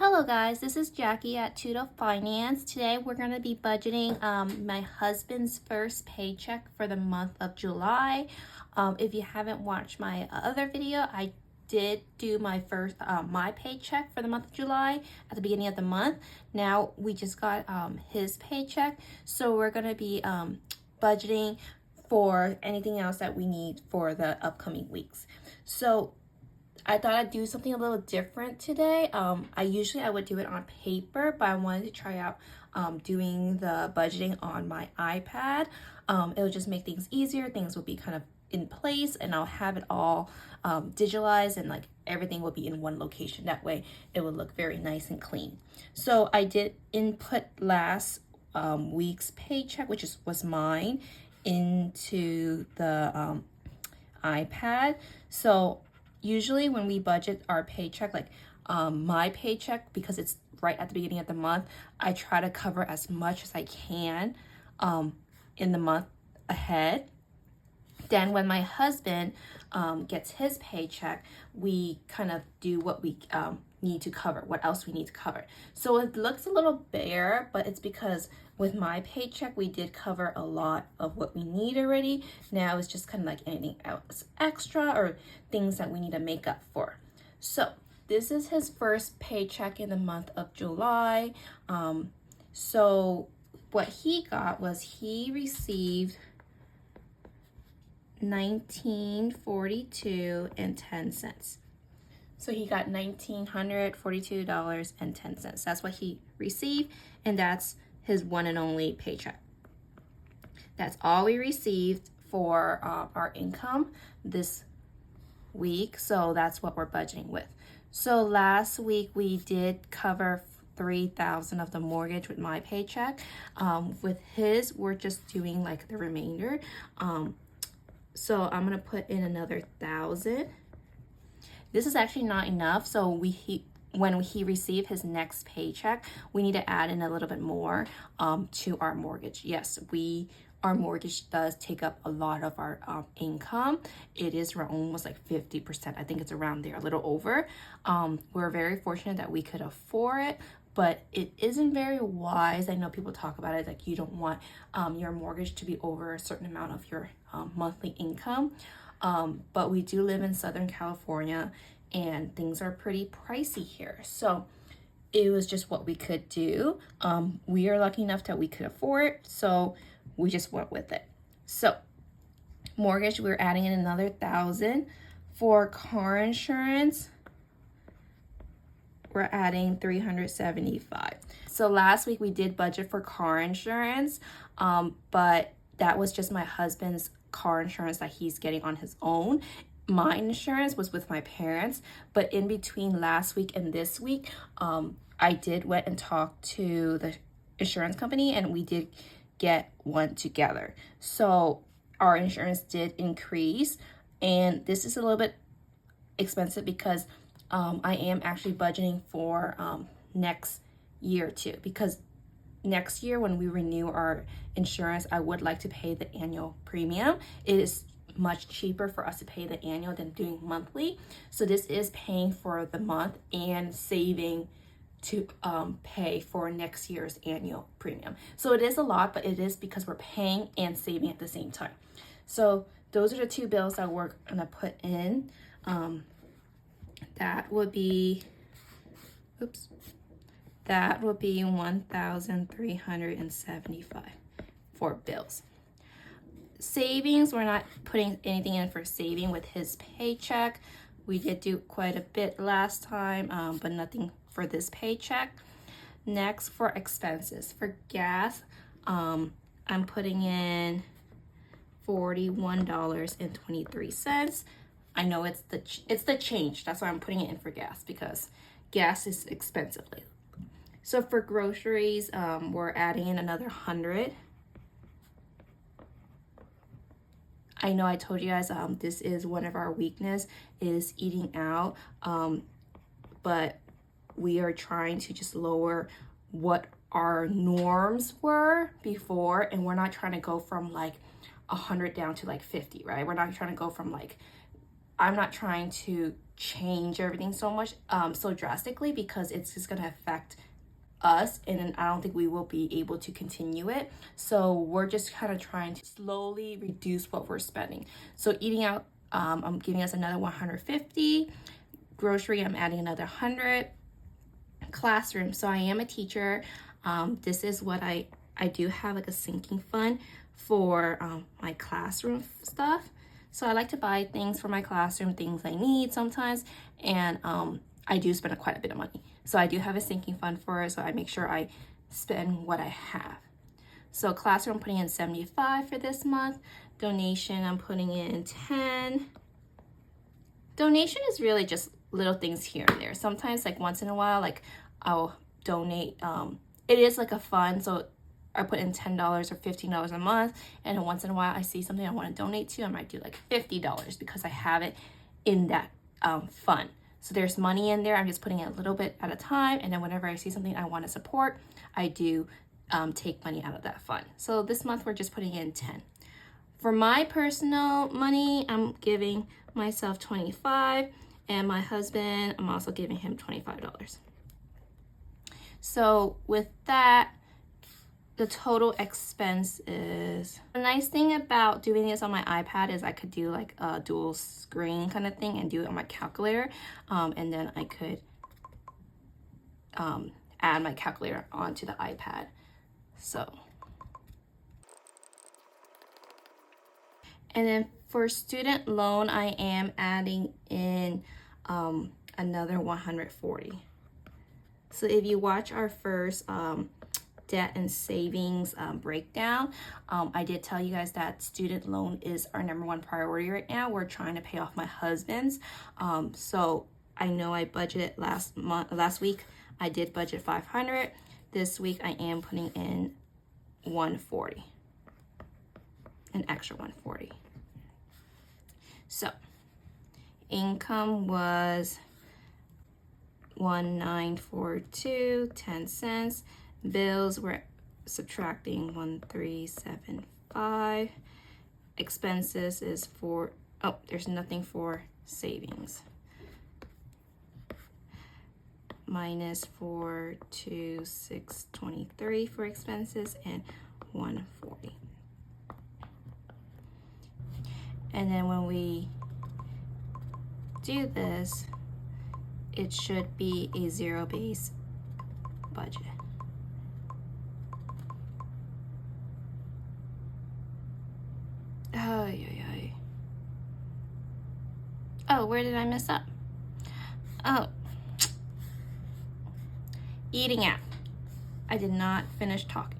Hello guys, this is Jackie at TootleFinance. Today we're going to be budgeting my husband's first paycheck for the month of July. If you haven't watched my other video, I did do my first my paycheck for the month of July at the beginning of the month. Now we just got his paycheck, so we're going to be budgeting for anything else that we need for the upcoming weeks. So I thought I'd do something a little different today. I would do it on paper, but I wanted to try out doing the budgeting on my iPad. It would just make things easier. Things will be kind of in place, and I'll have it all digitalized, and like everything will be in one location. That way it would look very nice and clean. So I did input last week's paycheck, which was mine, into the iPad. So usually when we budget our paycheck, like my paycheck, because it's right at the beginning of the month, I try to cover as much as I can in the month ahead. Then when my husband gets his paycheck, we kind of do what we need to cover, what else we need to cover. So it looks a little bare, but it's because with my paycheck, we did cover a lot of what we need already. Now it's just kind of like anything else extra or things that we need to make up for. So this is his first paycheck in the month of July. So what he got was he received $1942.10. So he got $1,942.10. That's what he received, and that's his one and only paycheck. That's all we received for our income this week, so that's what we're budgeting with. So last week we did cover $3,000 of the mortgage with my paycheck. With his, we're just doing like the remainder. So I'm gonna put in another $1,000. This is actually not enough, so when he received his next paycheck, we need to add in a little bit more to our mortgage. Yes, our mortgage does take up a lot of our income. It is almost like 50%. I think it's around there, a little over. We're very fortunate that we could afford it, but it isn't very wise. I know people talk about it like you don't want your mortgage to be over a certain amount of your monthly income. But we do live in Southern California and things are pretty pricey here. So it was just what we could do. We are lucky enough that we could afford, so we just went with it. So mortgage, we're adding in another $1,000. For car insurance, we're adding $375. So last week we did budget for car insurance, but that was just my husband's car insurance that he's getting on his own. My insurance was with my parents, but in between last week and this week, I did went and talked to the insurance company, and we did get one together. So our insurance did increase, and this is a little bit expensive because I am actually budgeting for next year too, because next year when we renew our insurance, I would like to pay the annual premium. It is much cheaper for us to pay the annual than doing monthly. So this is paying for the month and saving to pay for next year's annual premium. So it is a lot, but it is because we're paying and saving at the same time. So those are the two bills that we're gonna put in. That would be $1,375 for bills. Savings, we're not putting anything in for saving with his paycheck. We did do quite a bit last time, but nothing for this paycheck. Next, for expenses. For gas, I'm putting in $41.23. I know it's the change. That's why I'm putting it in for gas, because gas is expensive lately. So for groceries, we're adding in another $100. I know I told you guys this is one of our weakness is eating out, but we are trying to just lower what our norms were before, and we're not trying to go from like 100 down to like 50, right? We're not trying to go from like, I'm not trying to change everything so much, so drastically, because it's just gonna affect us, and then I don't think we will be able to continue it. So we're just kind of trying to slowly reduce what we're spending. So eating out, I'm giving us another 150. Grocery, I'm adding another 100. Classroom, so I am a teacher. This is what I do have, like a sinking fund for my classroom stuff. So I like to buy things for my classroom, things I need sometimes, and I do spend quite a bit of money. So I do have a sinking fund for it, so I make sure I spend what I have. So classroom, I'm putting in 75 for this month. Donation, I'm putting in 10. Donation is really just little things here and there. Sometimes, like once in a while, like I'll donate. It is like a fund, so I put in $10 or $15 a month, and then once in a while I see something I want to donate to, I might do like $50 because I have it in that fund. So there's money in there. I'm just putting it a little bit at a time, and then whenever I see something I want to support, I do take money out of that fund. So this month we're just putting in 10. For my personal money, I'm giving myself 25, and my husband, I'm also giving him $25. So with that, the total expense is, the nice thing about doing this on my iPad is I could do like a dual screen kind of thing and do it on my calculator, and then I could add my calculator onto the iPad. So, and then for student loan, I am adding in another 140. So if you watch our first debt and savings breakdown, I did tell you guys that student loan is our #1 priority right now. We're trying to pay off my husband's. So I know I budgeted last week I did budget 500. This week I am putting in 140, an extra 140. So income was 1942, 10 cents. Bills, we're subtracting 1375. Expenses is for, oh, there's nothing for savings. Minus 42623 for expenses and 140. And then when we do this, it should be a zero-based budget. Oh, where did I mess up? Oh, eating out. I did not finish talking.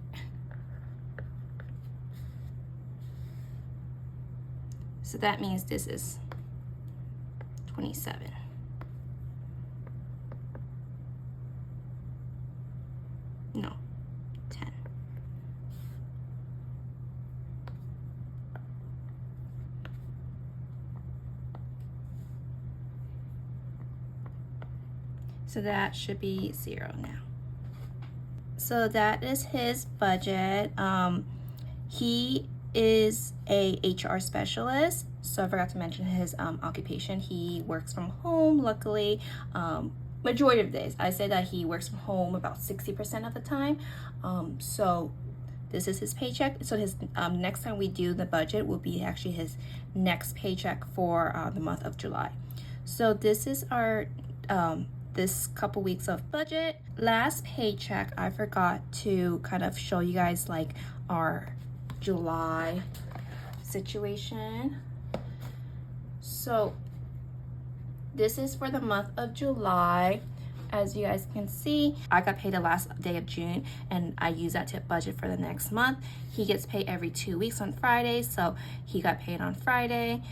So that means this is 27. No, 10. So that should be 0 now. So that is his budget. He is a HR specialist. So I forgot to mention his occupation. He works from home, luckily. Majority of days. I say that he works from home about 60% of the time. So this is his paycheck. So his next time we do the budget will be actually his next paycheck for the month of July. So this is our this couple weeks of budget. Last paycheck, I forgot to kind of show you guys like our July situation. So this is for the month of July. As you guys can see, I got paid the last day of June, and I use that to budget for the next month. He gets paid every 2 weeks on Fridays, so he got paid on Friday.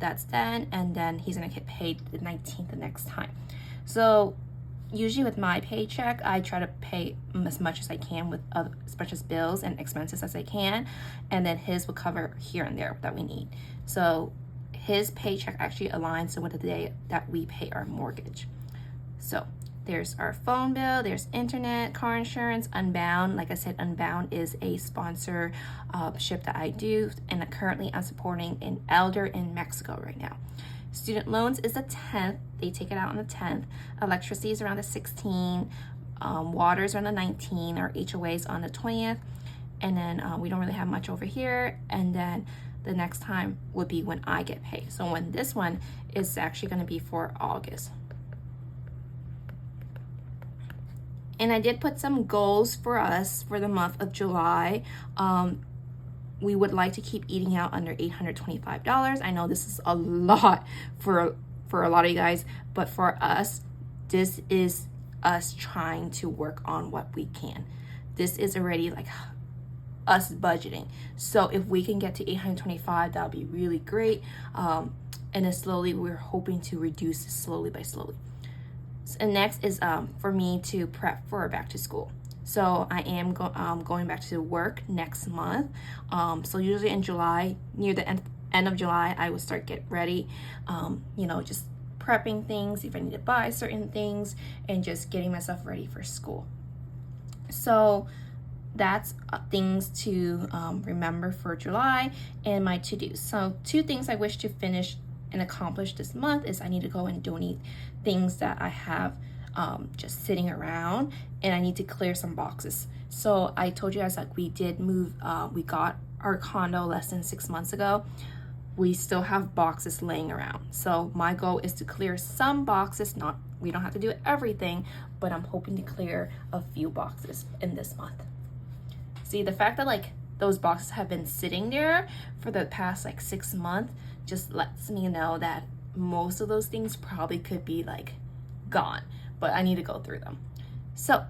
That's then, and then he's gonna get paid the 19th the next time. So usually with my paycheck, I try to pay as much as I can with as much as bills and expenses as I can, and then his will cover here and there that we need. So his paycheck actually aligns with the day that we pay our mortgage. So there's our phone bill, there's internet, car insurance, Unbound. Like I said, Unbound is a sponsor ship that I do, and currently I'm supporting an elder in Mexico right now. Student loans is the 10th. They take it out on the 10th. Electricity is around the 16th. Water is around the 19th. Our HOA is on the 20th. And then we don't really have much over here. And then the next time would be when I get paid. So when this one is actually going to be for August. And I did put some goals for us for the month of July. We would like to keep eating out under $825. I know this is a lot for a lot of you guys, but for us, this is us trying to work on what we can. This is already like us budgeting. So if we can get to $825, that'll be really great. And then slowly, we're hoping to reduce slowly by slowly. And next is for me to prep for back to school. So I am going back to work next month. So usually in July, near the end of July, I will start get ready. You know, just prepping things, if I need to buy certain things, and just getting myself ready for school. So that's things to remember for July and my to-dos. So 2 things I wish to finish and accomplish this month is I need to go and donate things that I have just sitting around, and I need to clear some boxes. So I told you guys, like, we did move, we got our condo less than 6 months ago. We still have boxes laying around. So my goal is to clear some boxes. We don't have to do everything, but I'm hoping to clear a few boxes in this month. See, the fact that like those boxes have been sitting there for the past like 6 months just lets me know that most of those things probably could be like gone, but I need to go through them. So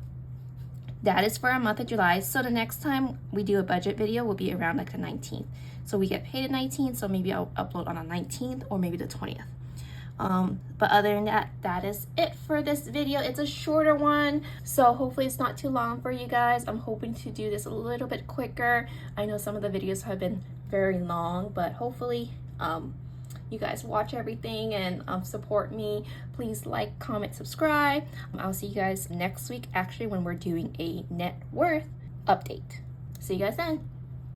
that is for our month of July. So the next time we do a budget video will be around like the 19th. So we get paid the 19th, so maybe I'll upload on the 19th or maybe the 20th. But other than that, that is it for this video. It's a shorter one, so hopefully it's not too long for you guys. I'm hoping to do this a little bit quicker. I know some of the videos have been very long, but hopefully you guys watch everything and support me. Please like, comment, subscribe. I'll see you guys next week, actually, when we're doing a net worth update. See you guys then.